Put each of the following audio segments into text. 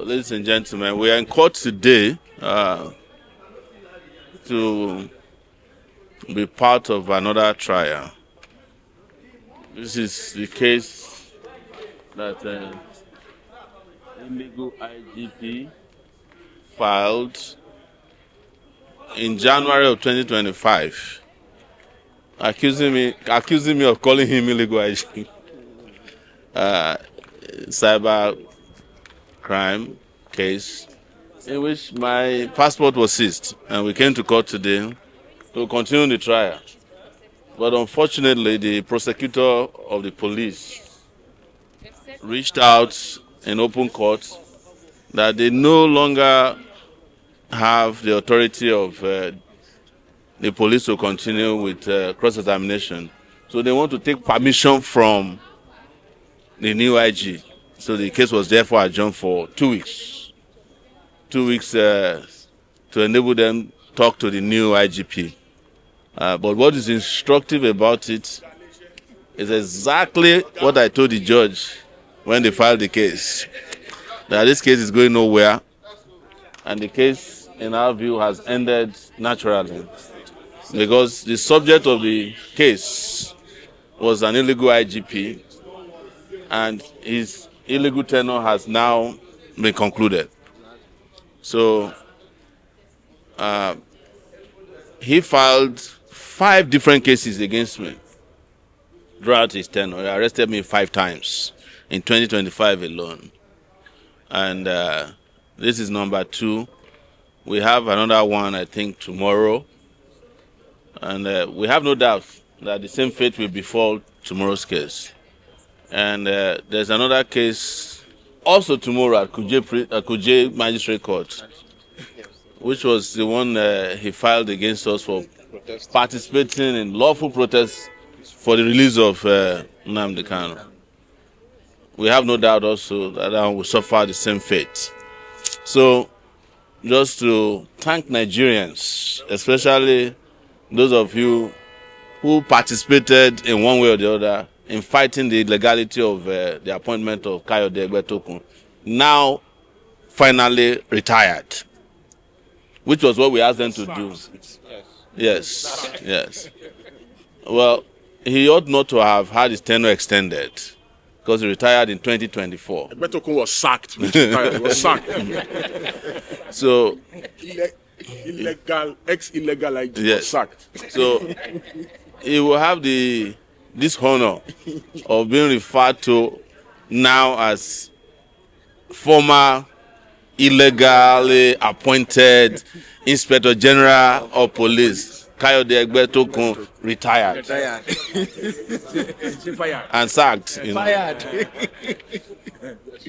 Ladies and gentlemen, we are in court today to be part of another trial. This is the case that illegal IGP filed in January of 2025, accusing me of calling him illegal IGP. Cyber crime case in which my passport was seized, and we came to court today to continue the trial. But unfortunately, the prosecutor of the police reached out in open court that they no longer have the authority of the police to continue with cross-examination. So they want to take permission from the new IG. So the case was therefore adjourned for 2 weeks. 2 weeks to enable them to talk to the new IGP. But what is instructive about it is exactly what I told the judge when they filed the case. That this case is going nowhere, and the case, in our view, has ended naturally. Because the subject of the case was an illegal IGP, and his illegal tenure has now been concluded. So he filed 5 different cases against me throughout his tenure. He arrested me 5 times in 2025 alone. And this is number 2. We have another one, I think, tomorrow. And we have no doubt that the same fate will befall tomorrow's case. And there's another case also tomorrow at Kuje Magistrate Court, which was the one he filed against us for participating in lawful protests for the release of Nnamdi Kanu. We have no doubt also that I will suffer the same fate. So, just to thank Nigerians, especially those of you who participated in one way or the other in fighting the legality of the appointment of Egbetokun, now finally retired, which was what we asked them to do. Yes. Well, he ought not to have had his tenure extended because he retired in 2024. Egbetokun was sacked. He was sacked. So, ex-illegal IG was sacked. So, he will have this honor of being referred to now as former illegally appointed Inspector General of Police, Egbetokun, retired. And sacked.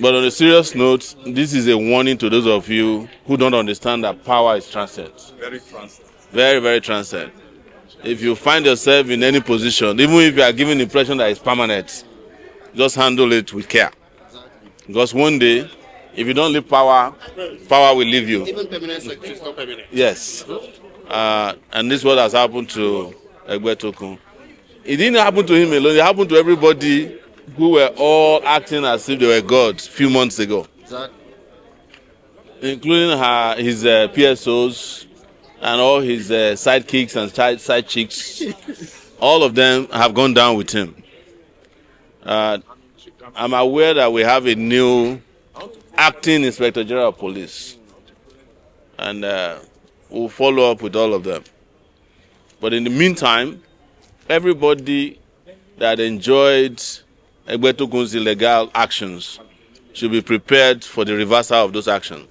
But on a serious note, this is a warning to those of you who don't understand that power is transient. Very transient. Very, very transient. If you find yourself in any position, even if you are given the impression that it's permanent, just handle it with care. Because one day, if you don't leave power, power will leave you. Even permanent secretary is not permanent. Yes. And this is what has happened to Egbetokun. It didn't happen to him alone. It happened to everybody who were all acting as if they were God a few months ago. Exactly. Including his PSOs, and all his sidekicks and side chicks, all of them have gone down with him. I'm aware that we have a new acting Inspector General of Police, and we'll follow up with all of them. But in the meantime, everybody that enjoyed Egbetokun's illegal actions should be prepared for the reversal of those actions.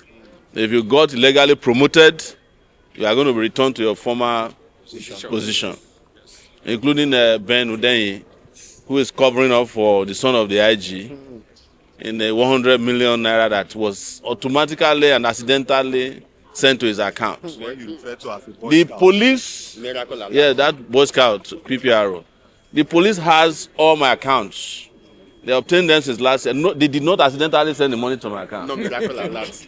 If you got illegally promoted, you are going to be returned to your former position, including Ben Udenyi, who is covering up for the son of the IG in the 100 million naira that was automatically and accidentally sent to his account. The police, that Boy Scout, PPRO, the police has all my accounts. They obtained them since last year. No, they did not accidentally send the money to my account. No miracle like that.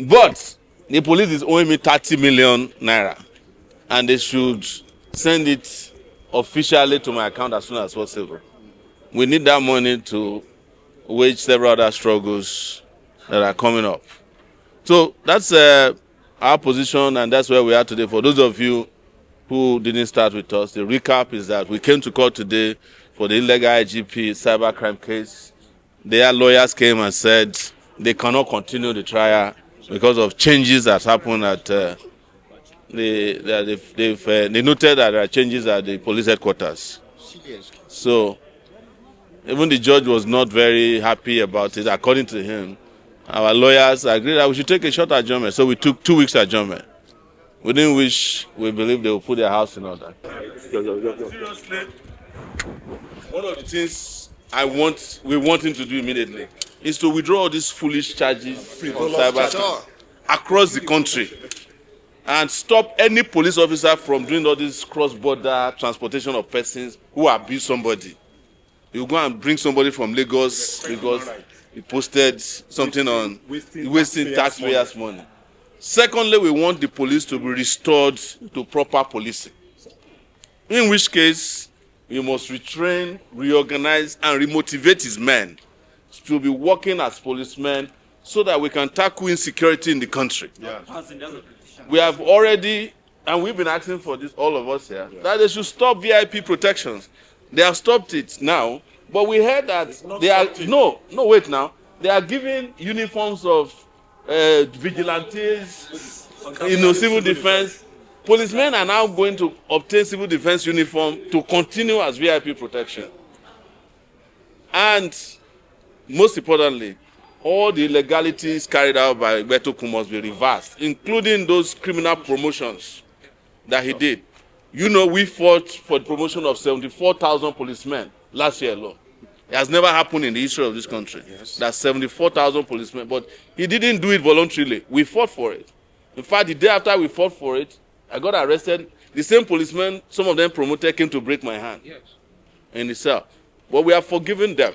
But the police is owing me 30 million naira, and they should send it officially to my account as soon as possible. We need that money to wage several other struggles that are coming up. So that's our position, and that's where we are today. For those of you who didn't start with us, the recap is that we came to court today for the illegal IGP cybercrime case. Their lawyers came and said they cannot continue the trial because of changes that happened at they noted that there are changes at the police headquarters. So even the judge was not very happy about it. According to him, our lawyers agreed that we should take a short adjournment. So we took 2 weeks adjournment, within which we believe they will put their house in order. Seriously, one of the things we want him to do immediately is to withdraw all these foolish charges on cyber across the country and stop any police officer from doing all this cross-border transportation of persons who abuse somebody. You go and bring somebody from Lagos because he posted something on wasting taxpayers' money. Secondly, we want the police to be restored to proper policing, in which case we must retrain, reorganize, and remotivate his men to be working as policemen so that we can tackle insecurity in the country. Yeah. We have already, and we've been asking for this, all of us here, that they should stop VIP protections. They have stopped it now, but we heard that they are, wait now, they are giving uniforms of vigilantes, civil defense. Policemen are now going to obtain civil defense uniform to continue as VIP protection. And most importantly, all the illegalities carried out by Egbetokun must be reversed, including those criminal promotions that he did. You know, we fought for the promotion of 74,000 policemen last year alone. It has never happened in the history of this country. Yes. That's 74,000 policemen, but he didn't do it voluntarily. We fought for it. In fact, the day after we fought for it, I got arrested. The same policemen, some of them promoted, came to break my hand in the cell. But we have forgiven them.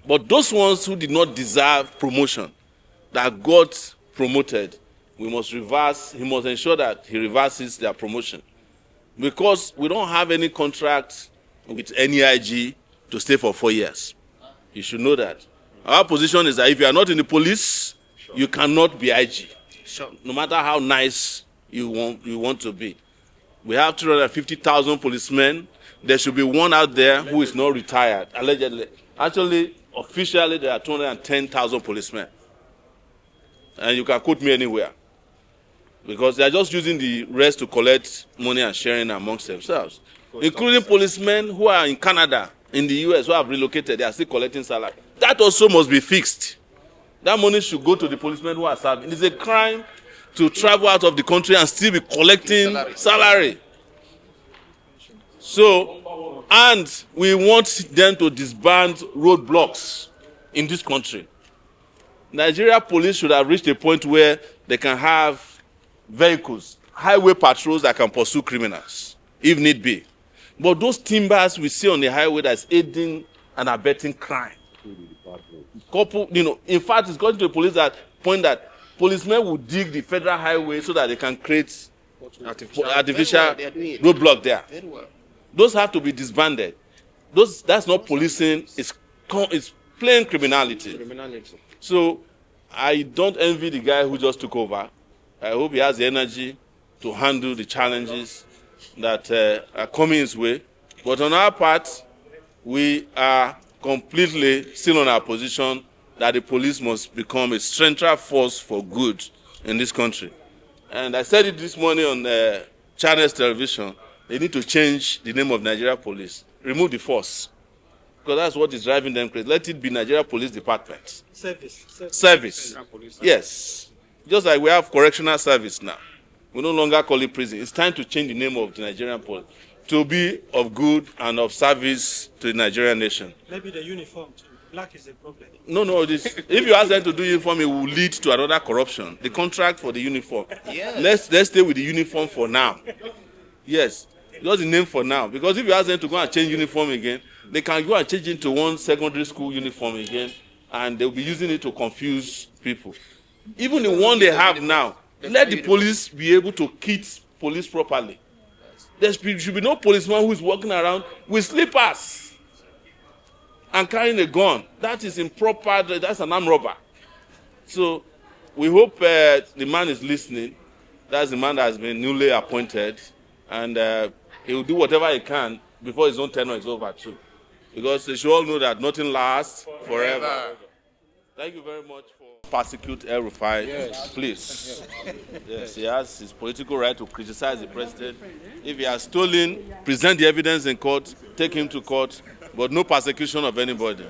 But those ones who did not deserve promotion, that got promoted, we must reverse. He must ensure that he reverses their promotion. Because we don't have any contract with any IG to stay for 4 years. You should know that. Our position is that if you are not in the police, you cannot be IG. No matter how nice you want to be. We have 350,000 policemen. There should be one out there who is not retired, allegedly. Actually, officially, there are 210,000 policemen. And you can quote me anywhere. Because they are just using the rest to collect money and sharing amongst themselves. Including policemen who are in Canada, in the US, who have relocated, they are still collecting salary. That also must be fixed. That money should go to the policemen who are serving. It is a crime to travel out of the country and still be collecting salary. So, and we want them to disband roadblocks in this country. Nigeria police should have reached a point where they can have vehicles, highway patrols that can pursue criminals, if need be. But those timbers we see on the highway that's aiding and abetting crime. In fact, it's gotten to the police that point that policemen will dig the federal highway so that they can create artificial roadblock there. Those have to be disbanded. That's not policing, it's plain criminality. So I don't envy the guy who just took over. I hope he has the energy to handle the challenges that are coming his way. But on our part, we are completely still on our position that the police must become a central force for good in this country. And I said it this morning on Channels Television. They need to change the name of Nigeria Police. Remove the force. Because that's what is driving them crazy. Let it be Nigeria Police Department. Service. Yes. Just like we have correctional service now. We no longer call it prison. It's time to change the name of the Nigerian police to be of good and of service to the Nigerian nation. Maybe the uniform too. Black is a problem. No. If you ask them to do uniform, it will lead to another corruption. The contract for the uniform. Yes. Let's stay with the uniform for now. Yes. Just the name for now. Because if you ask them to go and change uniform again, they can go and change it to one secondary school uniform again, and they'll be using it to confuse people. Even the one they have now, let the police be able to kit police properly. There should be no policeman who is walking around with slippers and carrying a gun. That is improper. That's an armed robber. So we hope the man is listening. That's the man that has been newly appointed, and he will do whatever he can before his own tenure is over too. Because they should all know that nothing lasts forever. Thank you very much for persecute El-Rufai. Yes. Please. Yes, he has his political right to criticize the president. If he has stolen, present the evidence in court, take him to court, but no persecution of anybody.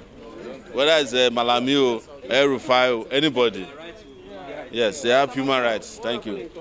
Whether it's Malami or El-Rufai or anybody. Yes, they have human rights. Thank you.